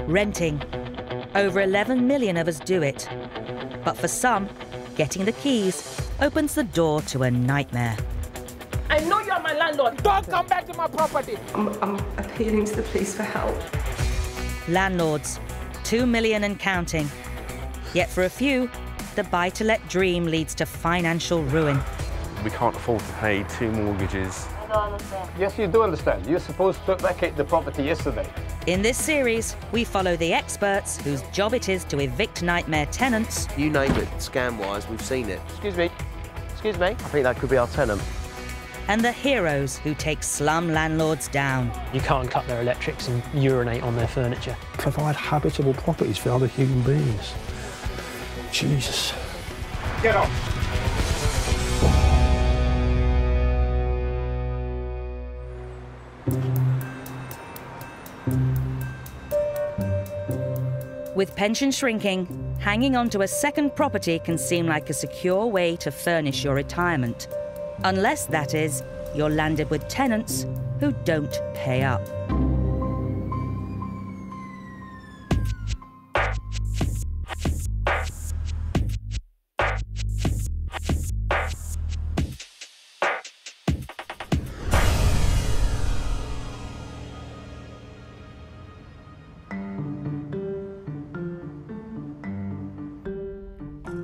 Renting. Over 11 million of us do it. But for some, getting the keys opens the door to a nightmare. I know you're my landlord. Don't come back to my property. I'm appealing to the police for help. Landlords, 2 million and counting. Yet for a few, the buy-to-let dream leads to financial ruin. We can't afford to pay 2 mortgages. I don't understand. Yes, you do understand. You're supposed to vacate the property yesterday. In this series, we follow the experts whose job it is to evict nightmare tenants. You name it, scam-wise, we've seen it. Excuse me. Excuse me. I think that could be our tenant. And the heroes who take slum landlords down. You can't cut their electrics and urinate on their furniture. Provide habitable properties for other human beings. Jesus. Get off. With pension shrinking, hanging on to a second property can seem like a secure way to furnish your retirement. Unless, that is, you're landed with tenants who don't pay up.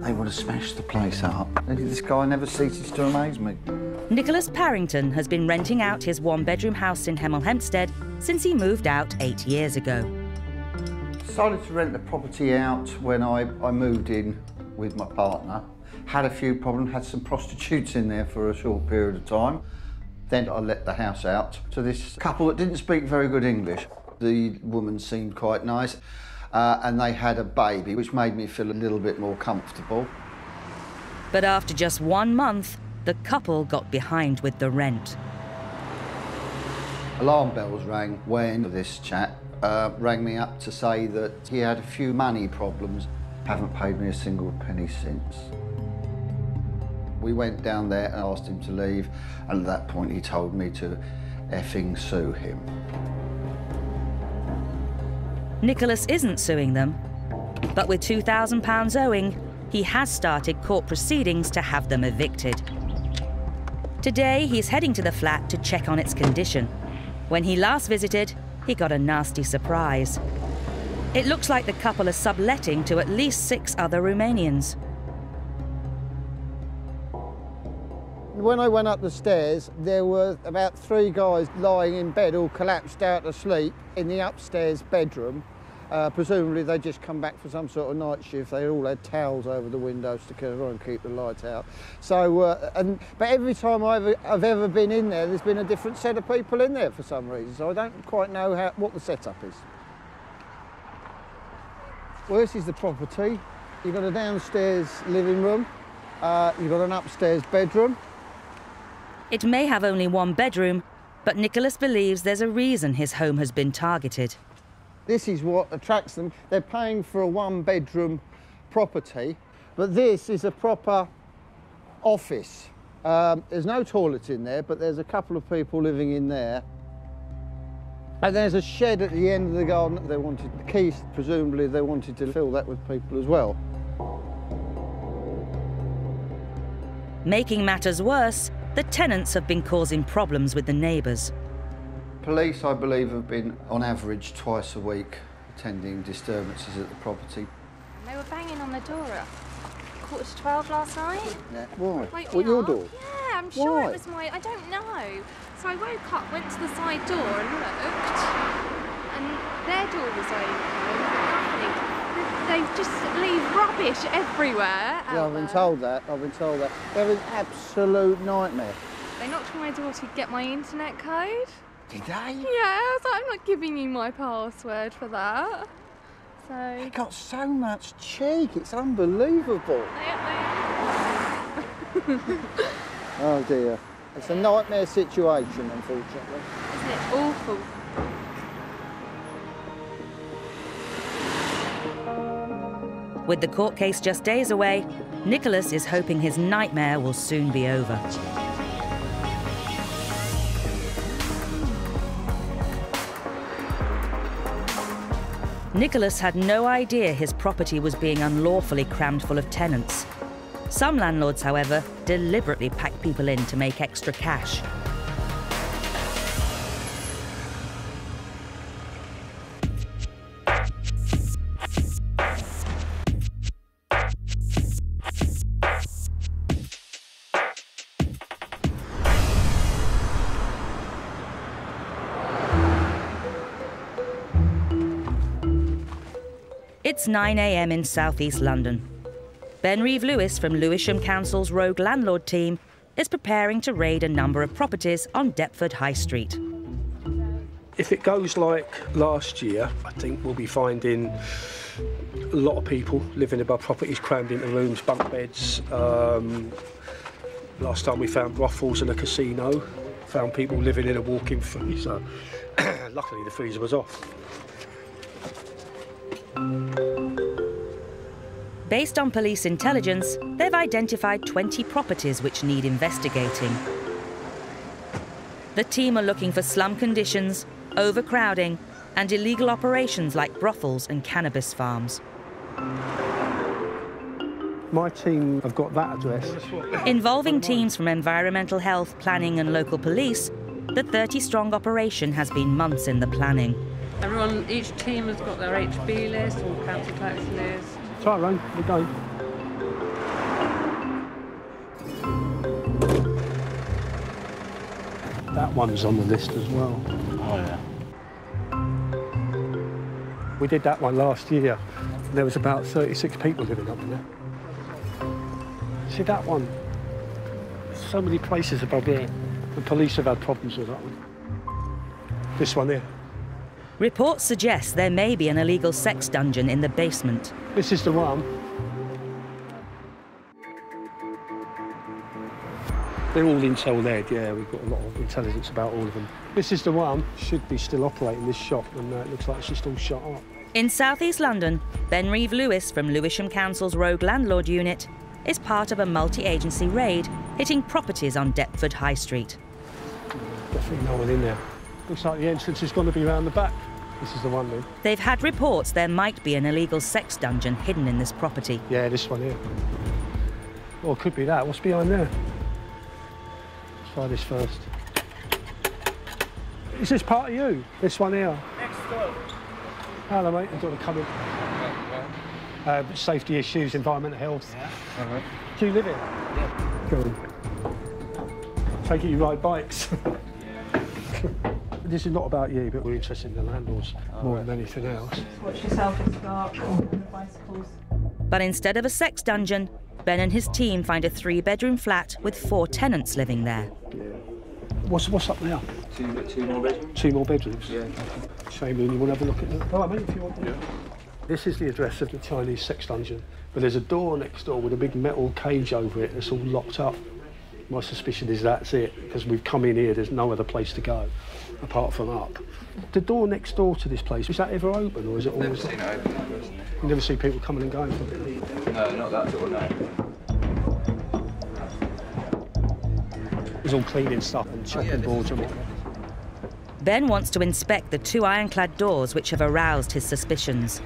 They would have smashed the place up. This guy never ceases to amaze me. Nicholas Parrington has been renting out his one-bedroom house in Hemel Hempstead since he moved out 8 years ago. Decided to rent the property out when I moved in with my partner. Had a few problems, had some prostitutes in there for a short period of time. Then I let the house out to this couple that didn't speak very good English. The woman seemed quite nice. And they had a baby, which made me feel a little bit more comfortable. But after just 1 month, the couple got behind with the rent. Alarm bells rang when this chap rang me up to say that he had a few money problems. Haven't paid me a single penny since. We went down there and asked him to leave, and at that point he told me to effing sue him. Nicholas isn't suing them, but with £2,000 owing, he has started court proceedings to have them evicted. Today, he's heading to the flat to check on its condition. When he last visited, he got a nasty surprise. It looks like the couple are subletting to at least 6 other Romanians. When I went up the stairs, there were about 3 guys lying in bed, all collapsed out asleep in the upstairs bedroom. Presumably they'd just come back for some sort of night shift. They all had towels over the windows to try and keep the light out. So, but every time I've ever been in there, there's been a different set of people in there for some reason. So I don't quite know what the setup is. Well, this is the property. You've got a downstairs living room. You've got an upstairs bedroom. It may have only 1 bedroom, but Nicholas believes there's a reason his home has been targeted. This is what attracts them. They're paying for a 1-bedroom property, but this is a proper office. There's no toilet in there, but there's a couple of people living in there. And there's a shed at the end of the garden. They wanted the keys, presumably they wanted to fill that with people as well. Making matters worse, the tenants have been causing problems with the neighbours. Police, I believe, have been on average twice a week attending disturbances at the property. They were banging on the door at 11:45 last night. Yeah. Why? What, your door? Yeah, I'm sure Why? it was my... I don't know. So I woke up, went to the side door and looked, and their door was open. They just leave rubbish everywhere. Yeah, I've been told that. I've been told that. They're an absolute nightmare. They knocked on my door to get my internet code. Did they? Yeah, I was like, I'm not giving you my password for that. So... They got so much cheek, it's unbelievable. Oh dear. It's a nightmare situation, unfortunately. Isn't it awful? With the court case just days away, Nicholas is hoping his nightmare will soon be over. Nicholas had no idea his property was being unlawfully crammed full of tenants. Some landlords, however, deliberately pack people in to make extra cash. It's 9 a.m. in southeast London. Ben Reeve-Lewis from Lewisham Council's Rogue Landlord team is preparing to raid a number of properties on Deptford High Street. If it goes like last year, I think we'll be finding a lot of people living above properties, crammed into rooms, bunk beds. Last time we found brothels and a casino, found people living in a walk-in freezer. Luckily the freezer was off. Based on police intelligence, they've identified 20 properties which need investigating. The team are looking for slum conditions, overcrowding, and illegal operations like brothels and cannabis farms. My team have got that address. Involving teams from environmental health, planning and local police, the 30-strong operation has been months in the planning. Each team has got their HB list or council tax list. Tyrone, we're going. That one's on the list as well. Oh, yeah. We did that one last year, and there was about 36 people living up in there. See that one? So many places above there. The police have had problems with that one. This one here. Reports suggest there may be an illegal sex dungeon in the basement. This is the one. They're all intel-led, yeah, we've got a lot of intelligence about all of them. This is the one, should be still operating, this shop, and it looks like it's just all shut up. In southeast London, Ben Reeve-Lewis from Lewisham Council's Rogue Landlord unit is part of a multi-agency raid hitting properties on Deptford High Street. Definitely no one in there. Looks like the entrance is going to be around the back. This is the one then. They've had reports there might be an illegal sex dungeon hidden in this property. Yeah, this one here. Or it could be that. What's behind there? Let's try this first. Is this part of you? This one here? Next door. Hello, mate. I've got to come in. Safety issues, environmental health. Yeah. All right. Do you live here? Yeah. Go on. Take it you ride bikes. This is not about you, but we're interested in the landlords more than anything else. Watch yourself, it's dark, and the bicycles. But instead of a sex dungeon, Ben and his team find a 3-bedroom flat with 4 tenants living there. Yeah. What's up there? Two more bedrooms. 2 more bedrooms? Yeah. Shame, you want to have a look at them? All right, mate, if you want to. Yeah. This is the address of the Chinese sex dungeon, but there's a door next door with a big metal cage over it that's all locked up. My suspicion is that's it, because we've come in here, there's no other place to go, apart from up. The door next door to this place, is that ever open, or is it always... Never seen it open. You never see people coming and going from it? No, not that door, no. It's all cleaning stuff and chopping boards and whatnot. Ben wants to inspect the 2 ironclad doors which have aroused his suspicions.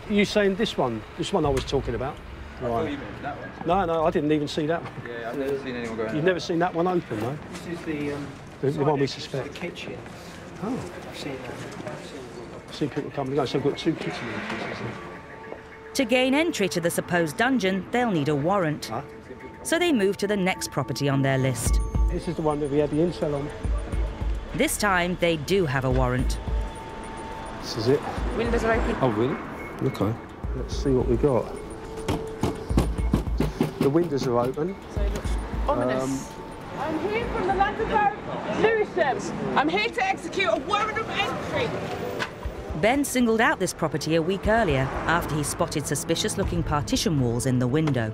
You saying this one? This one I was talking about? I thought you meant that one. No, I didn't even see that one. Yeah, I've never seen anyone going. You've never seen that one open, no? This is the one we suspect. The kitchen. Oh. I've seen that. I've seen people coming and going, so I've got 2 kitchen entrances. To gain entry to the supposed dungeon, they'll need a warrant. Huh? So they move to the next property on their list. This is the one that we had the intel on. This time, they do have a warrant. This is it. Windows are open. Oh, really? Okay. Let's see what we got. The windows are open. So it looks ominous. I'm here from the London Borough Lewisham. I'm here to execute a warrant of entry. Ben singled out this property a week earlier after he spotted suspicious-looking partition walls in the window.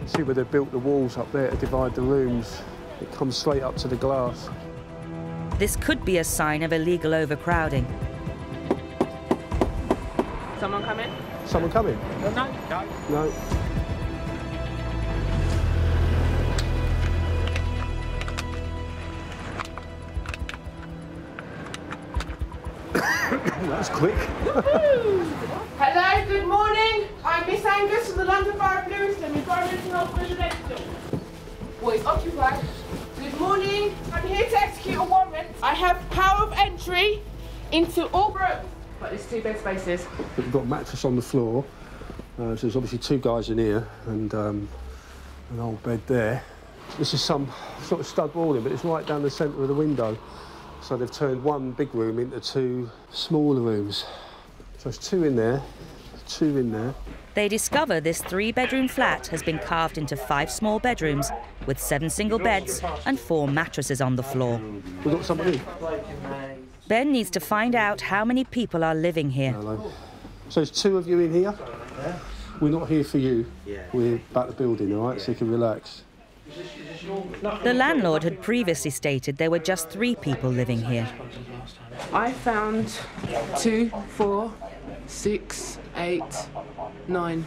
See where they've built the walls up there to divide the rooms. It comes straight up to the glass. This could be a sign of illegal overcrowding. Someone come in? Someone come in? No. No. That was quick. Hello, good morning. I'm Miss Angus from the London Borough of Lewisham. We've got a mental health residential. Well, it's occupied. Good morning. I'm here to execute a warrant. I have power of entry into all rooms. But there's 2 bed spaces. We've got a mattress on the floor. So there's obviously 2 guys in here and an old bed there. This is some sort of stud walling, but it's right down the centre of the window. So they've turned 1 big room into 2 smaller rooms. So there's 2 in there, 2 in there. They discover this 3-bedroom flat has been carved into 5 small bedrooms with 7 single beds and 4 mattresses on the floor. We've got somebody. Ben needs to find out how many people are living here. Hello. So there's 2 of you in here? Yeah. We're not here for you. Yeah. We're about the building, all right, so you can relax. The landlord had previously stated there were just 3 people living here. I found 2, 4, 6, 8, 9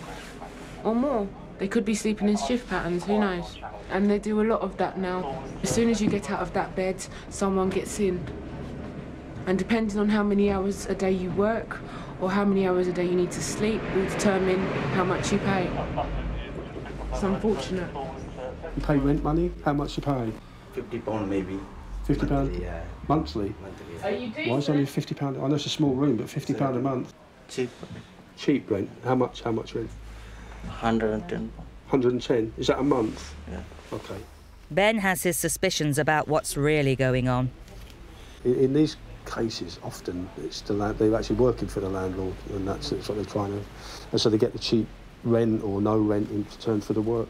or more. They could be sleeping in shift patterns, who knows? And they do a lot of that now. As soon as you get out of that bed, someone gets in. And depending on how many hours a day you work or how many hours a day you need to sleep will determine how much you pay. It's unfortunate. You pay rent money? How much you pay? £50 maybe. £50? Yeah. Monthly? Are you decent? Why is it only £50? I know it's a small room, but £50 a month? Cheap. Cheap rent? How much rent? 110. 110? Is that a month? Yeah. OK. Ben has his suspicions about what's really going on. In these cases, often it's they're actually working for the landlord, and that's what they're trying to... And so they get the cheap rent or no rent in return for the work.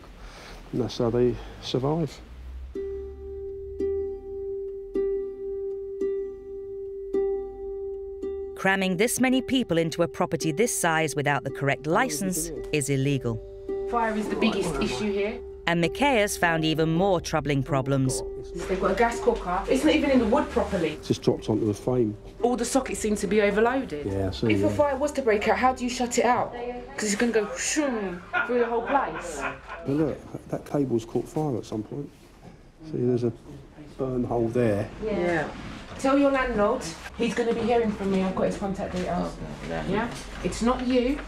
And that's how they survive. Cramming this many people into a property this size without the correct licence is illegal. Fire is the biggest issue here. And Micaela's found even more troubling problems. They've got a gas cooker. It's not even in the wood properly. It's just dropped onto the frame. All the sockets seem to be overloaded. Yeah, so if a fire was to break out, how do you shut it out? Because it's going to go shoom through the whole place. But look, that cable's caught fire at some point. See, there's a burn hole there. Yeah. Tell your landlord he's going to be hearing from me. I've got his contact details. Yeah? It's not you.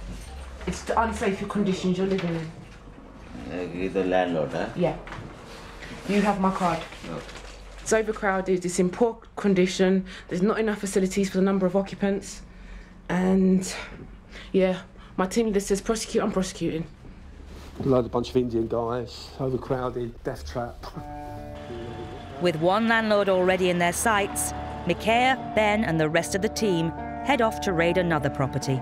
It's the unsafe conditions you're living in. You're the landlord, huh? Yeah. You have my card. Okay. It's overcrowded, it's in poor condition, there's not enough facilities for the number of occupants. And, yeah, my team leader says prosecute, I'm prosecuting. A bunch of Indian guys, overcrowded, death trap. With 1 landlord already in their sights, Micaela, Ben and the rest of the team head off to raid another property.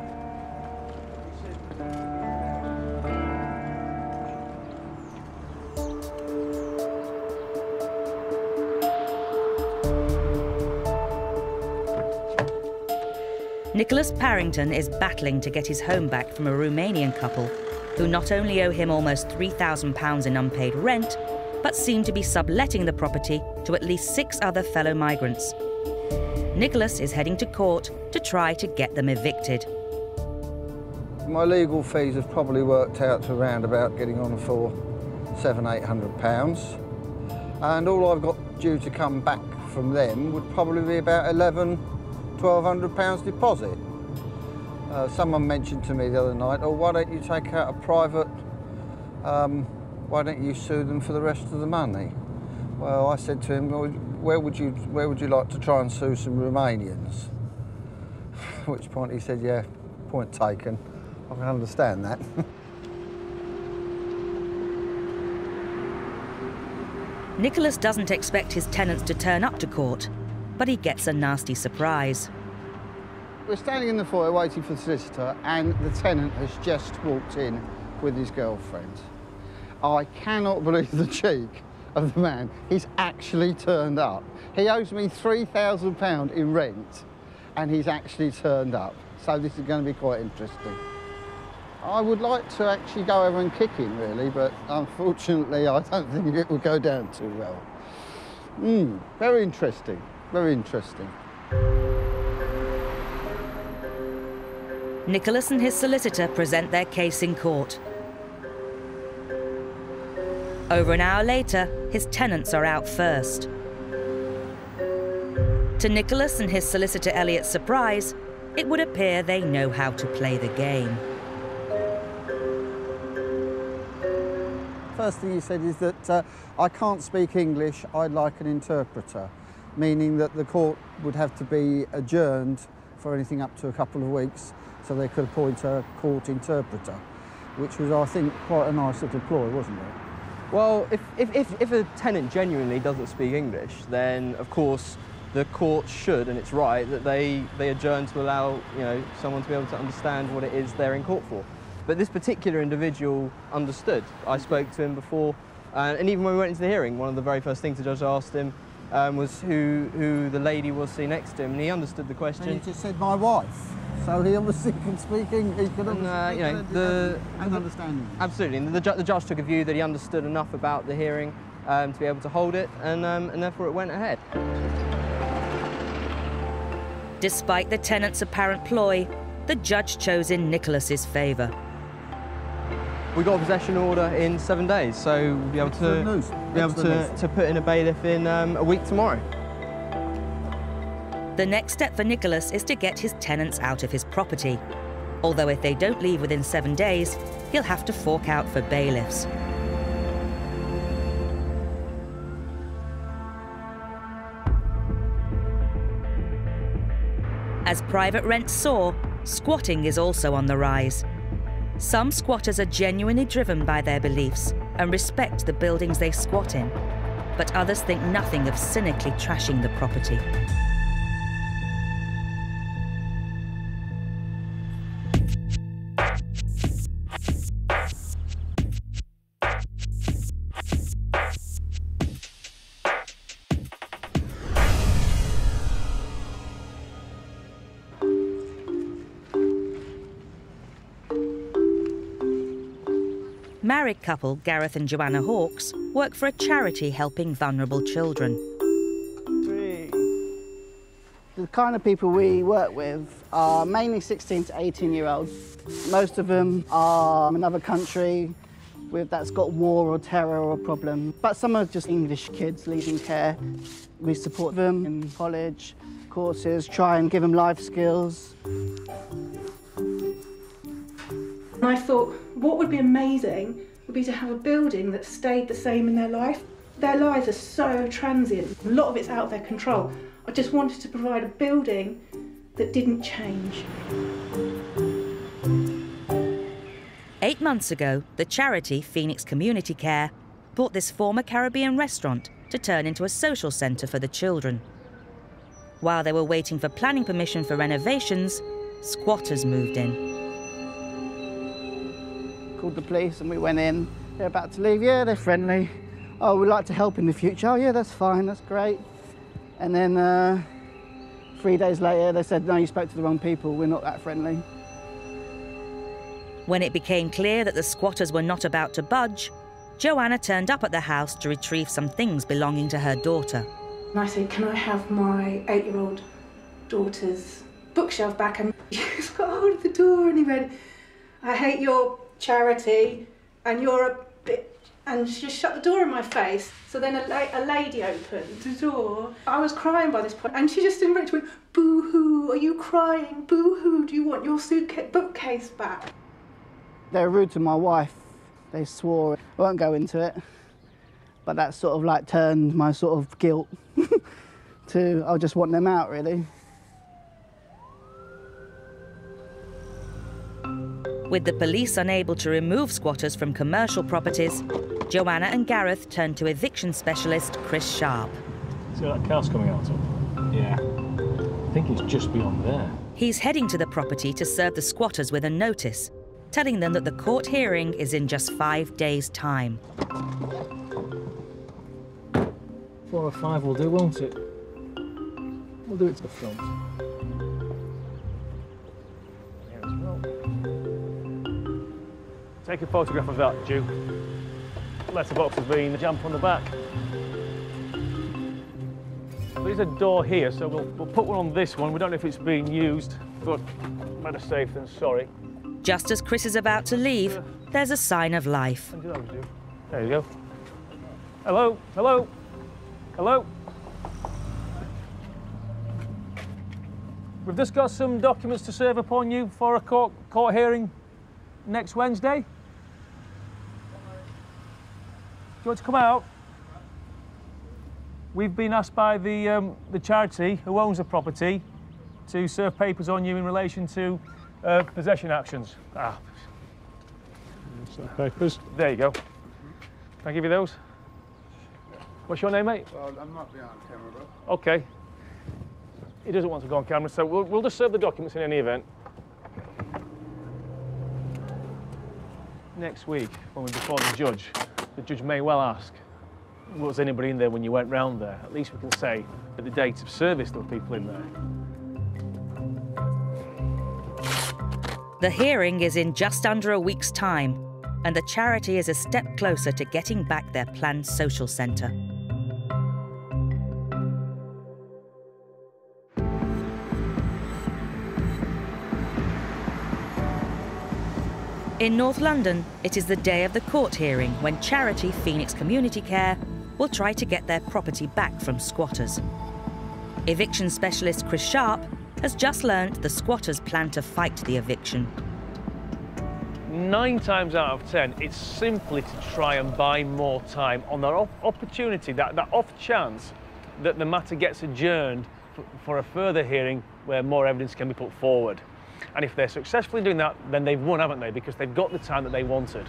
Nicholas Parrington is battling to get his home back from a Romanian couple who not only owe him almost £3,000 in unpaid rent, but seem to be subletting the property to at least 6 other fellow migrants. Nicholas is heading to court to try to get them evicted. My legal fees have probably worked out to around about getting on for £700–800. And all I've got due to come back from them would probably be about £1,200 deposit. Someone mentioned to me the other night, oh, why don't you take out a private, why don't you sue them for the rest of the money? Well, I said to him, well, where would you like to try and sue some Romanians? At which point he said, yeah, point taken. I can understand that. Nicholas doesn't expect his tenants to turn up to court, but he gets a nasty surprise. We're standing in the foyer waiting for the solicitor, and the tenant has just walked in with his girlfriend. I cannot believe the cheek of the man. He's actually turned up. He owes me £3,000 in rent, and he's actually turned up. So this is going to be quite interesting. I would like to actually go over and kick him, really, but unfortunately, I don't think it will go down too well. Very interesting, very interesting. Nicholas and his solicitor present their case in court. Over an hour later, his tenants are out first. To Nicholas and his solicitor Elliot's surprise, it would appear they know how to play the game. First thing he said is that I can't speak English, I'd like an interpreter, meaning that the court would have to be adjourned for anything up to a couple of weeks so they could appoint a court interpreter, which was, I think, quite a nice little ploy, wasn't it? Well, if a tenant genuinely doesn't speak English, then of course the court should, and it's right, that they adjourn to allow someone to be able to understand what it is they're in court for. But this particular individual understood. I spoke to him before, and even when we went into the hearing, one of the very first things the judge asked him was who the lady was sitting next to him, and he understood the question. And he just said, my wife. So he obviously can speak English, he can understand English. Absolutely, and the judge took a view that he understood enough about the hearing to be able to hold it, and therefore it went ahead. Despite the tenant's apparent ploy, the judge chose in Nicholas's favour. We got a possession order in 7 days, so we'll be able to put in a bailiff in a week tomorrow. The next step for Nicholas is to get his tenants out of his property. Although if they don't leave within 7 days, he'll have to fork out for bailiffs. As private rents soar, squatting is also on the rise. Some squatters are genuinely driven by their beliefs and respect the buildings they squat in, but others think nothing of cynically trashing the property. Married couple Gareth and Joanna Hawkes work for a charity helping vulnerable children. The kind of people we work with are mainly 16 to 18-year-olds. Most of them are from another country that's got war or terror or problem. But some are just English kids leaving care. We support them in college courses, try and give them life skills. And I thought, what would be amazing would be to have a building that stayed the same in their life. Their lives are so transient. A lot of it's out of their control. I just wanted to provide a building that didn't change. 8 months ago, the charity Phoenix Community Care bought this former Caribbean restaurant to turn into a social centre for the children. While they were waiting for planning permission for renovations, squatters moved in. Called the police and we went in. They're about to leave. Yeah, they're friendly. Oh, we'd like to help in the future. Oh, yeah, that's fine, that's great. And then 3 days later, they said, no, you spoke to the wrong people. We're not that friendly. When it became clear that the squatters were not about to budge, Joanna turned up at the house to retrieve some things belonging to her daughter. And I said, can I have my 8-year-old daughter's bookshelf back? And he's got hold of the door and he went, I hate your charity and you're a bitch. And she just shut the door in my face. So then a lady opened the door. I was crying by this point and she just went, boo-hoo, are you crying? Boo-hoo, do you want your bookcase back? They were rude to my wife. They swore. I won't go into it. But that sort of like turned my sort of guilt to, I just want them out really. With the police unable to remove squatters from commercial properties, Joanna and Gareth turned to eviction specialist Chris Sharp. See that car's coming out of? Yeah. I think it's just beyond there. He's heading to the property to serve the squatters with a notice, telling them that the court hearing is in just 5 days' time. 4 or 5 will do, won't it? We'll do it to the front. Here as well. Take a photograph of that, Duke. Letterbox has been jammed on the back. There's a door here, so we'll put one on this one. We don't know if it's being used, but better safe than sorry. Just as Chris is about to leave, there's a sign of life. There you go. Hello, hello, hello. We've just got some documents to serve upon you for a court hearing next Wednesday. Do you want to come out? We've been asked by the charity who owns the property to serve papers on you in relation to possession actions. Papers. There you go. Can I give you those? What's your name, mate? Well, I'm not behind camera, bro. Okay. He doesn't want to go on camera, so we'll just serve the documents in any event. Next week, when we're before the judge may well ask, was anybody in there when you went round there? At least we can say at the date of service there were people in there. The hearing is in just under a week's time, and the charity is a step closer to getting back their planned social centre. In North London, it is the day of the court hearing when charity Phoenix Community Care will try to get their property back from squatters. Eviction specialist Chris Sharp has just learned the squatters plan to fight the eviction. 9 times out of 10, it's simply to try and buy more time on that opportunity, that off chance that the matter gets adjourned for a further hearing where more evidence can be put forward. And if they're successfully doing that, then they've won, haven't they? Because they've got the time that they wanted.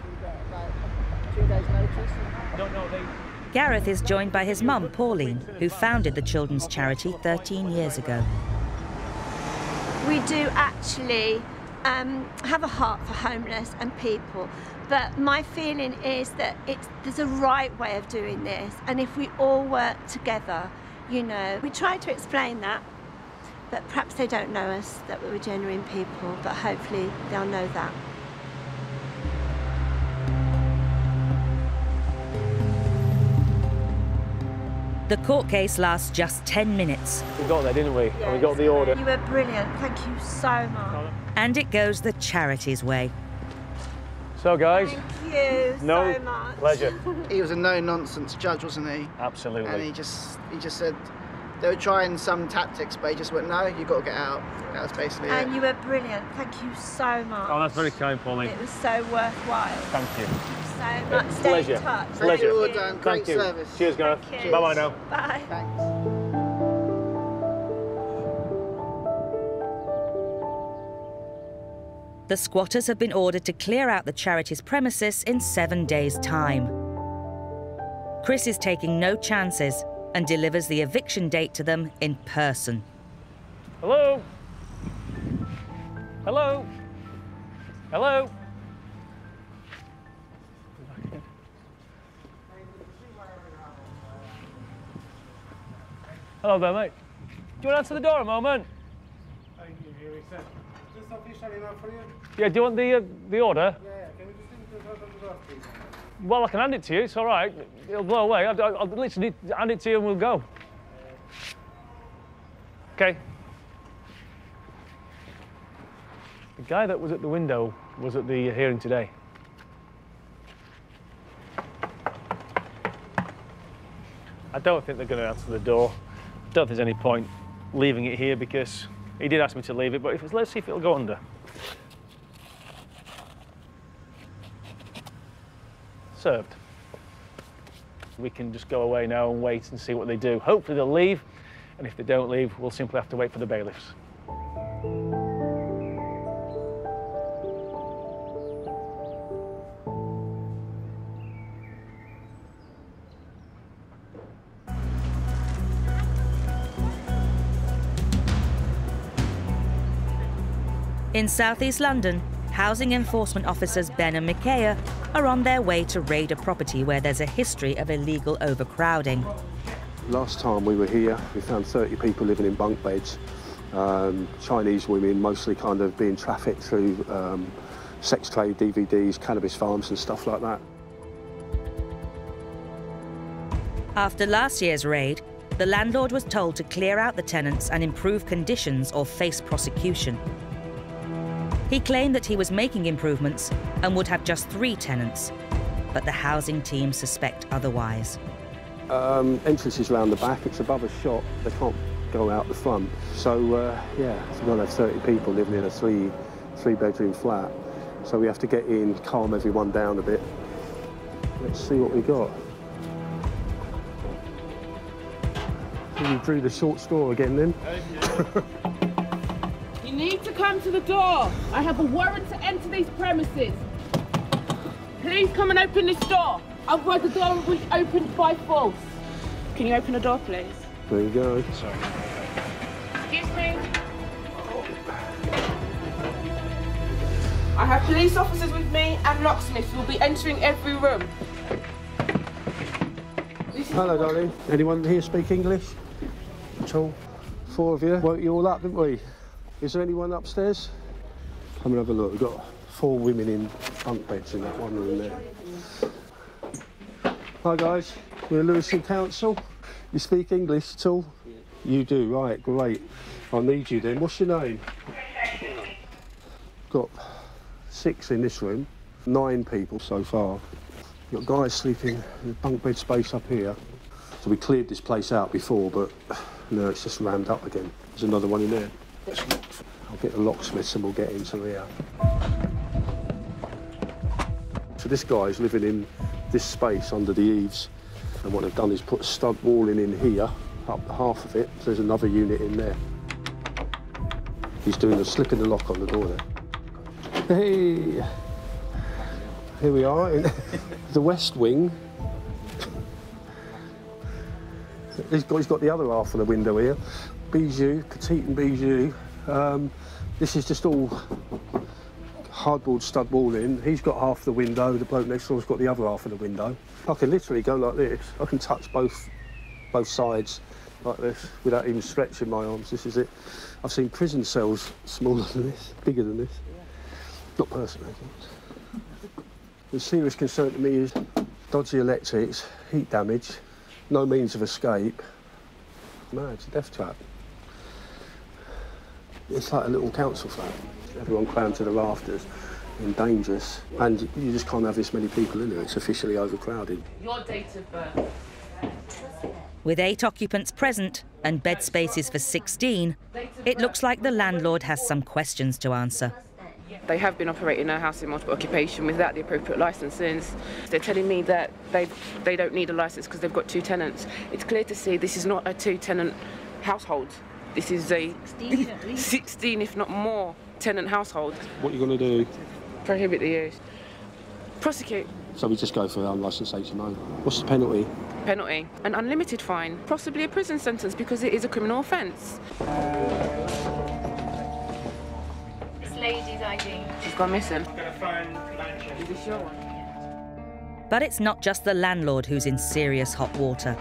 2 days notice? No, Gareth is joined by his mum, Pauline, who founded the children's charity 13 years ago. We do actually have a heart for homeless and people, but my feeling is that there's a right way of doing this, and if we all work together, you know, we try to explain that, but perhaps they don't know us, that we're genuine people, but hopefully they'll know that. The court case lasts just 10 minutes. We got there, didn't we? Yeah, And we got the order. You were brilliant. Thank you so much. And it goes the charity's way. So, guys. Thank you so much. Pleasure. He was a no-nonsense judge, wasn't he? Absolutely. And he just said they were trying some tactics, but he just went, no, you've got to get out. That was basically it. And you were brilliant. Thank you so much. Oh, that's very kind, Pauline. It was so worthwhile. Thank you. So much. Stay Pleasure. in touch. Pleasure. Well done. Great Thank you. service. Cheers, Gareth. Thank you. Bye-bye now. Bye. Thanks. The squatters have been ordered to clear out the charity's premises in 7 days' time. Chris is taking no chances and delivers the eviction date to them in person. Hello? Hello? Hello? Hello there, mate. Do you want to answer the door a moment? Is this official enough for you? Yeah, do you want the order? Yeah. Can you just leave it out of the door, please? Well, I can hand it to you. It's all right. It'll blow away. I'll literally hand it to you and we'll go. Okay. The guy that was at the window was at the hearing today. I don't think they're going to answer the door. I don't think there's any point leaving it here because he did ask me to leave it, but let's see if it'll go under. Served. We can just go away now and wait and see what they do. Hopefully they'll leave, and if they don't leave, we'll simply have to wait for the bailiffs. In southeast London, housing enforcement officers Ben and Micaiah are on their way to raid a property where there's a history of illegal overcrowding. Last time we were here, we found 30 people living in bunk beds. Chinese women, mostly kind of being trafficked through sex trade, DVDs, cannabis farms and stuff like that. After last year's raid, the landlord was told to clear out the tenants and improve conditions or face prosecution. He claimed that he was making improvements and would have just 3 tenants, but the housing team suspect otherwise. Entrance is round the back, it's above a shop. They can't go out the front. So, yeah, we've got to have 30 people living in a three-bedroom flat. So we have to get in, calm everyone down a bit. Let's see what we got. You drew the short straw again, then? You need to come to the door. I have a warrant to enter these premises. Please come and open this door. Otherwise the door will be opened by force. Can you open the door, please? There you go. Sorry. Excuse me. I have police officers with me and locksmiths who will be entering every room. Hello, darling. Anyone here speak English at all? 4 of you. Woke you all up, didn't we? Is there anyone upstairs? Come and have a look. We've got 4 women in bunk beds in that one room there. Hi, guys. We're Lewisham Council. You speak English at all? Yeah. You do, right, great. I'll need you then. What's your name? Got 6 in this room, 9 people so far. You've got guys sleeping in the bunk bed space up here. So we cleared this place out before, but no, it's just rammed up again. There's another one in there. I'll get the locksmiths and we'll get into here. So this guy's living in this space under the eaves. And what they've done is put stud walling in here, up half of it. So there's another unit in there. He's doing a slipping the lock on the door there. Hey! Here we are in the West Wing. He's got the other half of the window here. Bijou, petite and bijou. This is just all hardboard stud walling. He's got half the window. The bloke next door's got the other half of the window. I can literally go like this. I can touch both sides like this without even stretching my arms. This is it. I've seen prison cells smaller than this, bigger than this. Not personally. The serious concern to me is dodgy electrics, heat damage, no means of escape. No, it's a death trap. It's like a little council flat. Everyone crammed to the rafters and dangerous. And you just can't have this many people in there. It's officially overcrowded. Your date of birth. With 8 occupants present and bed spaces for 16, it looks like the landlord has some questions to answer. They have been operating a house in multiple occupation without the appropriate licences. They're telling me that they don't need a licence because they've got 2 tenants. It's clear to see this is not a 2-tenant household. This is a 16, if not more, tenant household. What are you going to do? Prohibit the use. Prosecute. So we just go for unlicensed HMO. What's the penalty? Penalty. An unlimited fine. Possibly a prison sentence because it is a criminal offence. This lady's ID. She's gone missing. I'm going to phone Banijay. Is this your one? But it's not just the landlord who's in serious hot water.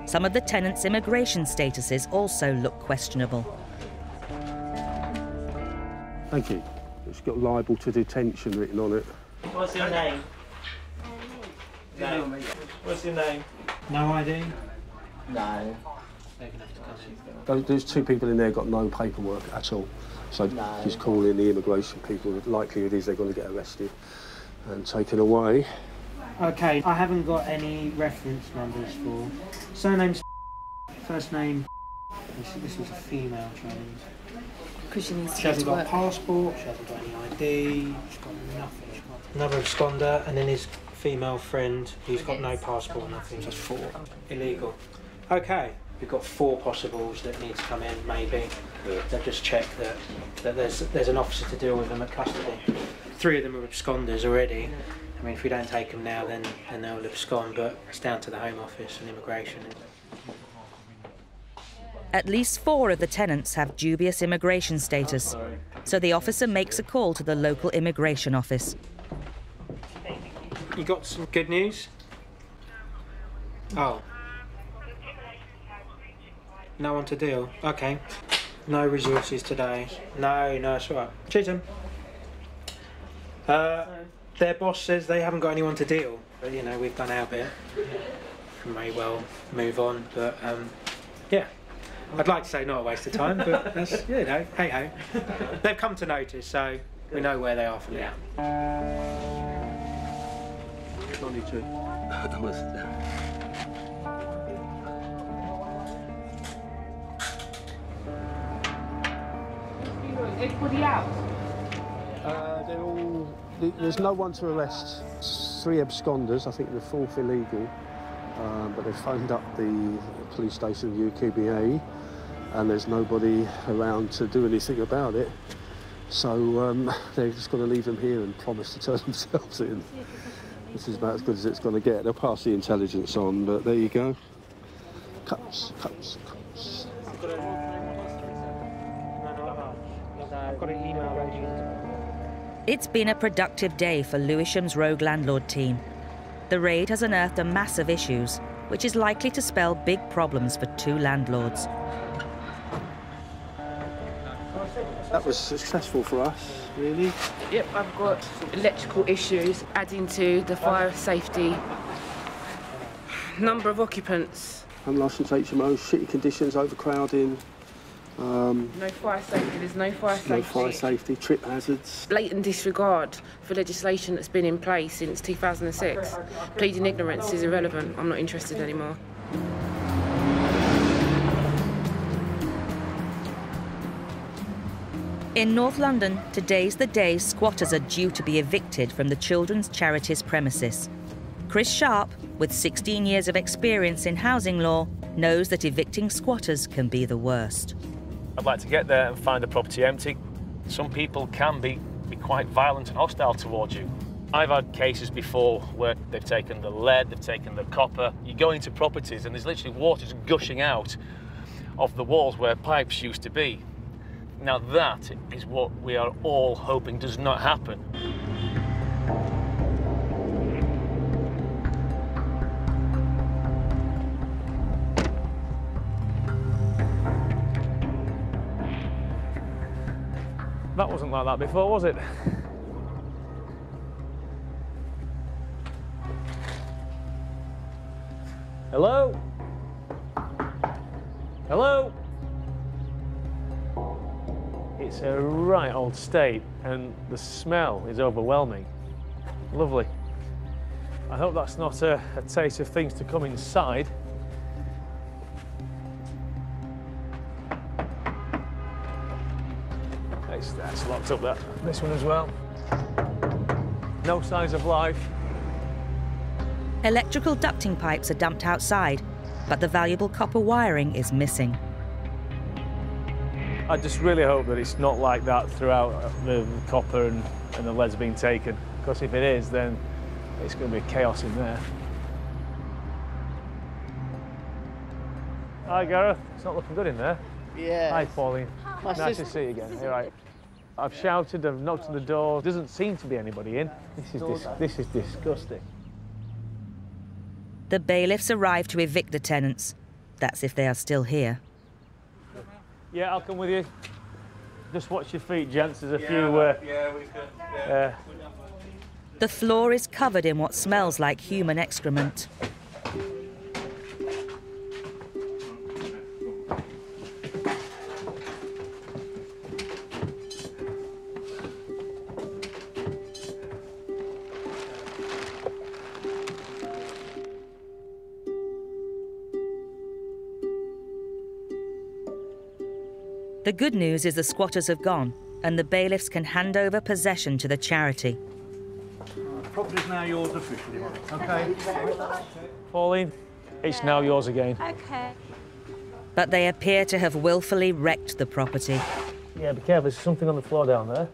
Some of the tenants' immigration statuses also look questionable. Thank you. It's got liable to detention written on it. What's your name? No. What's your name? No ID? No. There's 2 people in there got no paperwork at all. So just call in the immigration people. The likelihood is they're going to get arrested and taken away. Okay, I haven't got any reference numbers for surnames. First name. This was a female trained. Because she needs to She hasn't got a passport. She hasn't got any ID. She's got nothing. She's got another absconder, and then his female friend who's got no passport. Nothing. That's 4. Illegal. Okay. We've got 4 possibles that need to come in, maybe. They've just checked that there's an officer to deal with them at custody. 3 of them are absconders already. I mean, if we don't take them now, then they'll abscond, but it's down to the Home Office and immigration. At least 4 of the tenants have dubious immigration status, so the officer makes a call to the local immigration office. You got some good news? Oh. No one to deal. Okay. No resources today. No, it's all right. Cheers, Tim. Their boss says they haven't got anyone to deal. But, you know, we've done our bit. We may well move on, but, yeah. I'd like to say not a waste of time, but that's, you know, hey-ho. They've come to notice, so we know where they are for now. 22. Everybody out? They're all. There's no one to arrest. 3 absconders. I think the 4th illegal. But they've phoned up the police station, the UKBA, and there's nobody around to do anything about it. So they're just going to leave them here and promise to turn themselves in. This is about as good as it's going to get. They'll pass the intelligence on, but there you go. Cups. I've got an email. It's been a productive day for Lewisham's rogue landlord team. The raid has unearthed a mass of issues, which is likely to spell big problems for 2 landlords. That was successful for us, really. Yep, I've got electrical issues, adding to the fire safety. Number of occupants. Unlicensed HMOs, shitty conditions, overcrowding. No fire safety, there's no fire safety. No fire safety, trip hazards. Blatant disregard for legislation that's been in place since 2006. Pleading ignorance is irrelevant. I'm not interested anymore. In North London, today's the day squatters are due to be evicted from the children's charities premises. Chris Sharp, with 16 years of experience in housing law, knows that evicting squatters can be the worst. I'd like to get there and find the property empty. Some people can be quite violent and hostile towards you. I've had cases before where they've taken the lead, they've taken the copper. You go into properties and there's literally water just gushing out of the walls where pipes used to be. Now that is what we are all hoping does not happen. That wasn't like that before, was it? Hello? Hello? It's a right old state, and the smell is overwhelming. Lovely. I hope that's not a taste of things to come inside. That's locked up, that. This one as well. No signs of life. Electrical ducting pipes are dumped outside, but the valuable copper wiring is missing. I just really hope that it's not like that throughout the copper and the lead's been taken, because if it is, then it's going to be chaos in there. Hi, Gareth. It's not looking good in there. Yeah. Hi, Pauline. Nice to see you again. You're right. I've shouted, I've knocked on the door. There doesn't seem to be anybody in. This is disgusting. The bailiffs arrive to evict the tenants. That's if they are still here. Yeah, I'll come with you. Just watch your feet, gents. There's a few... yeah, we can. The floor is covered in what smells like human excrement. The good news is the squatters have gone, and the bailiffs can hand over possession to the charity. The property's now yours officially, okay? Pauline, it's now yours again. Okay. But they appear to have willfully wrecked the property. Yeah, be careful, there's something on the floor down there.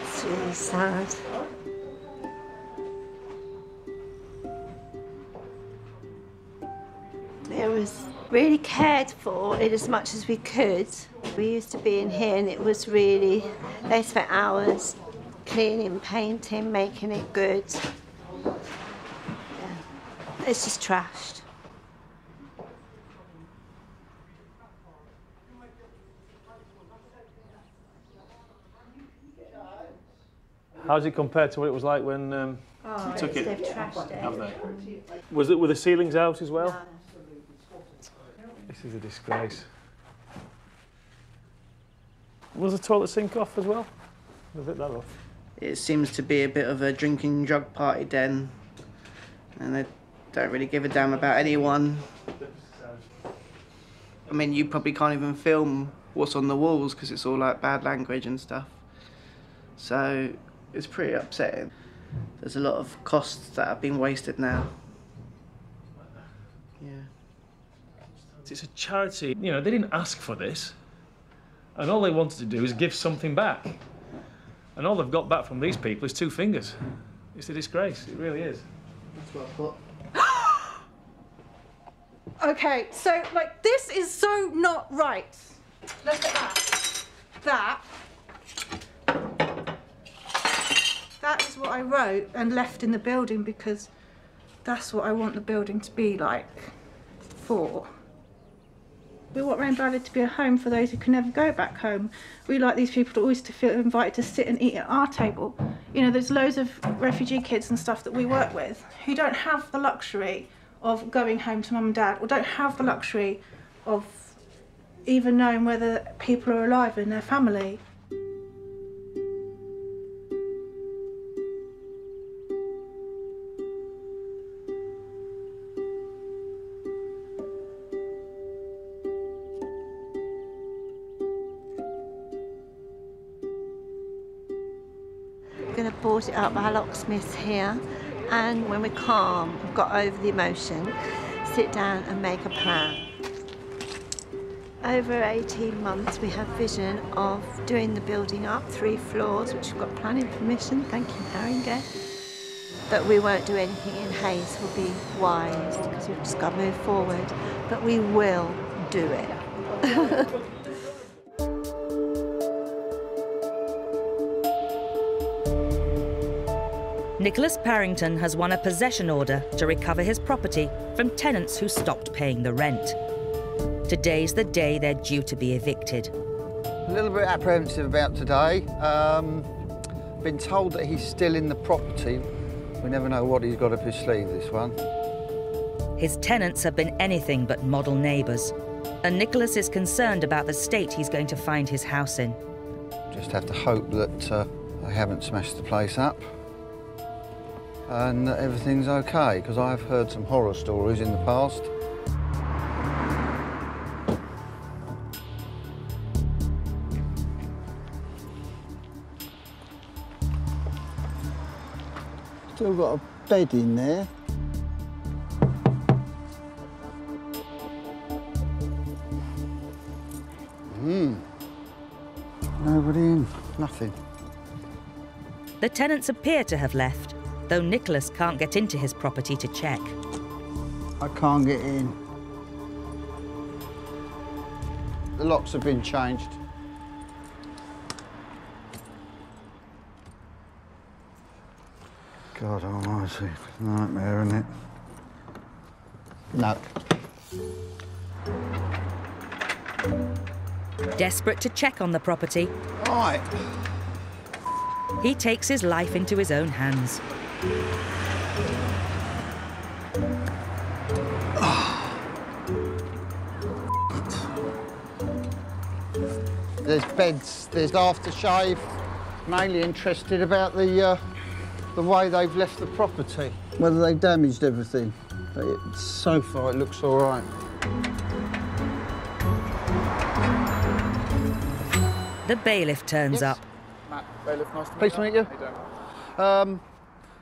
It's really sad. It was really cared for in as much as we could. We used to be in here and it was really, they spent hours cleaning, painting, making it good. Yeah. It's just trashed. How does it compare to what it was like when you took it? They've trashed it. Have they? Were the ceilings out as well? This is a disgrace. Was the toilet sink off as well? Was it that off? It seems to be a bit of a drinking drug party den. and they don't really give a damn about anyone. I mean, you probably can't even film what's on the walls because it's all like bad language and stuff. So it's pretty upsetting. There's a lot of costs that have been wasted now. Yeah. It's a charity. You know, they didn't ask for this. And all they wanted to do is give something back. And all they've got back from these people is 2 fingers. It's a disgrace, it really is. That's what I thought. Okay, so, like, this is so not right. Look at that. That is what I wrote and left in the building because that's what I want the building to be like for. We want Rainbow Valley to be a home for those who can never go back home. We like these people to always to feel invited to sit and eat at our table. You know, there's loads of refugee kids and stuff that we work with who don't have the luxury of going home to mum and dad, or don't have the luxury of even knowing whether people are alive in their family. We're going to board it up by our locksmiths here, and when we're calm, we've got over the emotion, sit down and make a plan. Over 18 months we have vision of doing the building up, 3 floors, which we've got planning permission, thank you Haringey. But we won't do anything in haste, we'll be wise, because we've just got to move forward. But we will do it. Nicholas Parrington has won a possession order to recover his property from tenants who stopped paying the rent. Today's the day they're due to be evicted. A little bit apprehensive about today. Been told that he's still in the property. We never know what he's got up his sleeve, this one. His tenants have been anything but model neighbours, and Nicholas is concerned about the state he's going to find his house in. Just have to hope that I haven't smashed the place up and that everything's okay, because I've heard some horror stories in the past. Still got a bed in there. Nobody in, nothing. The tenants appear to have left, though Nicholas can't get into his property to check. I can't get in. The locks have been changed. God almighty, nightmare, isn't it? No. Desperate to check on the property, Right. he takes his life into his own hands. There's beds, there's aftershave. Mainly interested about the way they've left the property. Whether they've damaged everything. But so far it looks all right. The bailiff turns up. Matt, bailiff, nice to meet Pleased to meet you. How you doing?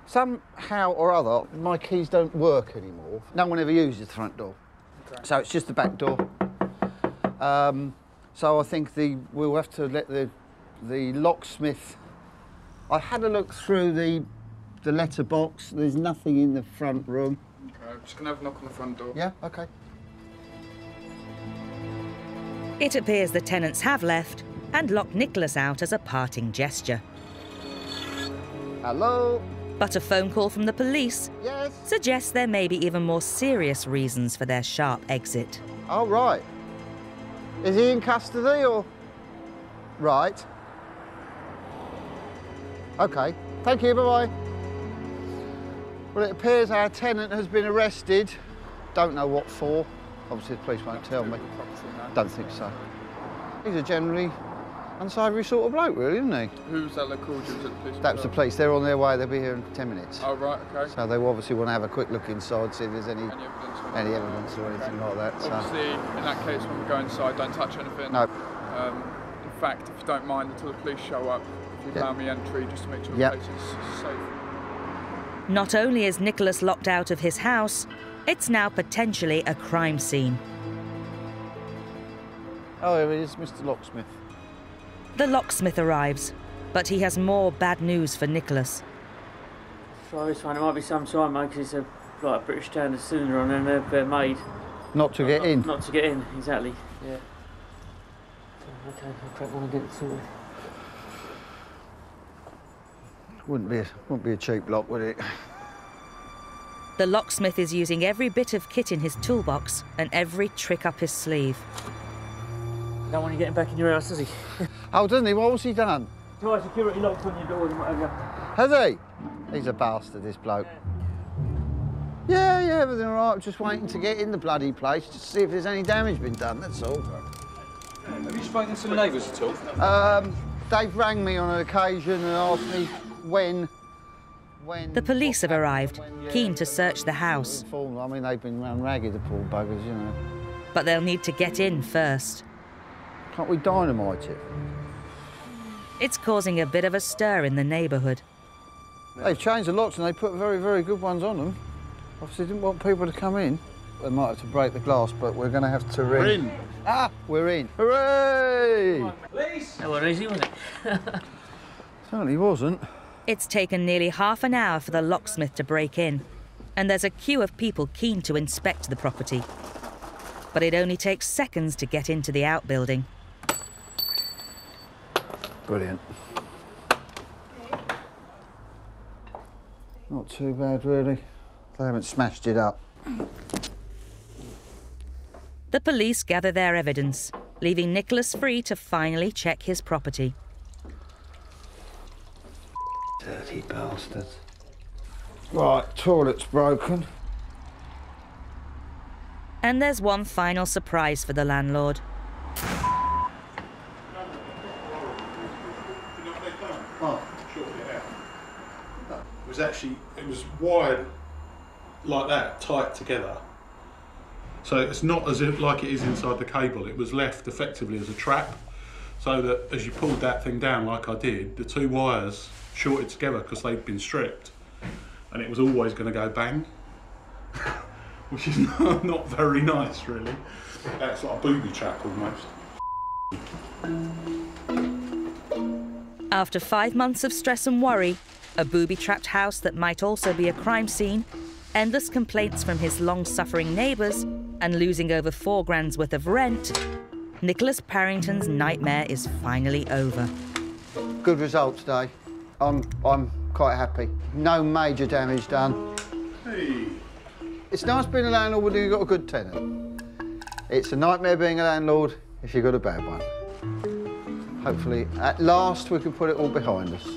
Somehow or other, my keys don't work anymore. No one ever uses the front door. Okay. So it's just the back door. So I think we'll have to let the locksmith... I had a look through the letterbox. There's nothing in the front room. Okay, I'm just going to have a knock on the front door. Yeah, OK. It appears the tenants have left and locked Nicholas out as a parting gesture. Hello? But a phone call from the police suggests there may be even more serious reasons for their sharp exit. Oh, right. Is he in custody or...? Right. OK. Thank you, bye-bye. Well, it appears our tenant has been arrested. Don't know what for. Obviously, the police won't tell me. Don't think so. These are generally unsavoury sort of bloke, really, isn't he? Who was that that called you? Was it the police? That was the police. They're on their way. They'll be here in 10 minutes. Oh, right, okay. So they obviously want to have a quick look inside, see if there's any evidence or anything like that. So. Obviously, in that case, when we go inside, don't touch anything. No. In fact, if you don't mind until the police show up, if you allow me entry just to make sure the place is safe. Not only is Nicholas locked out of his house, it's now potentially a crime scene. Oh, here he is, Mr. Locksmith. The locksmith arrives, but he has more bad news for Nicholas. Try this one. It might be some time, mate, because it's like a British standard cylinder on and they're made. Not to get in? Not to get in, exactly, yeah. Okay, I'll crack one and get it sorted. Wouldn't be a cheap lock, would it? The locksmith is using every bit of kit in his toolbox and every trick up his sleeve. Don't want you getting back in your house, does he? Oh, doesn't he? What was he done? Try security locks on your doors and whatever. Has he? He's a bastard, this bloke. Yeah, everything all right. Just waiting to get in the bloody place to see if there's any damage been done, that's all. Have you spoken to the neighbours at all? They've rang me on an occasion and asked me when. The police have arrived, keen to search the house. I mean, they've been run ragged, the poor buggers, you know. But they'll need to get in first. Can't we dynamite it? It's causing a bit of a stir in the neighbourhood. They've changed the locks and they put very, very good ones on them. Obviously didn't want people to come in. They might have to break the glass, but we're going to have to ring. We're in. Ah, we're in. Hooray! Police! That wasn't easy, was it? Certainly wasn't. It's taken nearly half an hour for the locksmith to break in, and there's a queue of people keen to inspect the property. But it only takes seconds to get into the outbuilding. Brilliant. Not too bad, really. They haven't smashed it up. The police gather their evidence, leaving Nicholas free to finally check his property. Dirty bastards. Right, toilet's broken. And there's one final surprise for the landlord. It was wired like that, tight together. So it's not as if like it is inside the cable. It was left effectively as a trap, so that as you pulled that thing down like I did, the two wires shorted together because they'd been stripped, and it was always going to go bang, which is not very nice, really. It's like a booby trap almost. After 5 months of stress and worry, a booby-trapped house that might also be a crime scene, endless complaints from his long-suffering neighbours, and losing over £4 worth of rent, Nicholas Parrington's nightmare is finally over. Good result today. I'm quite happy. No major damage done. Hey. It's nice being a landlord when you've got a good tenant. It's a nightmare being a landlord if you've got a bad one. Hopefully, at last, we can put it all behind us.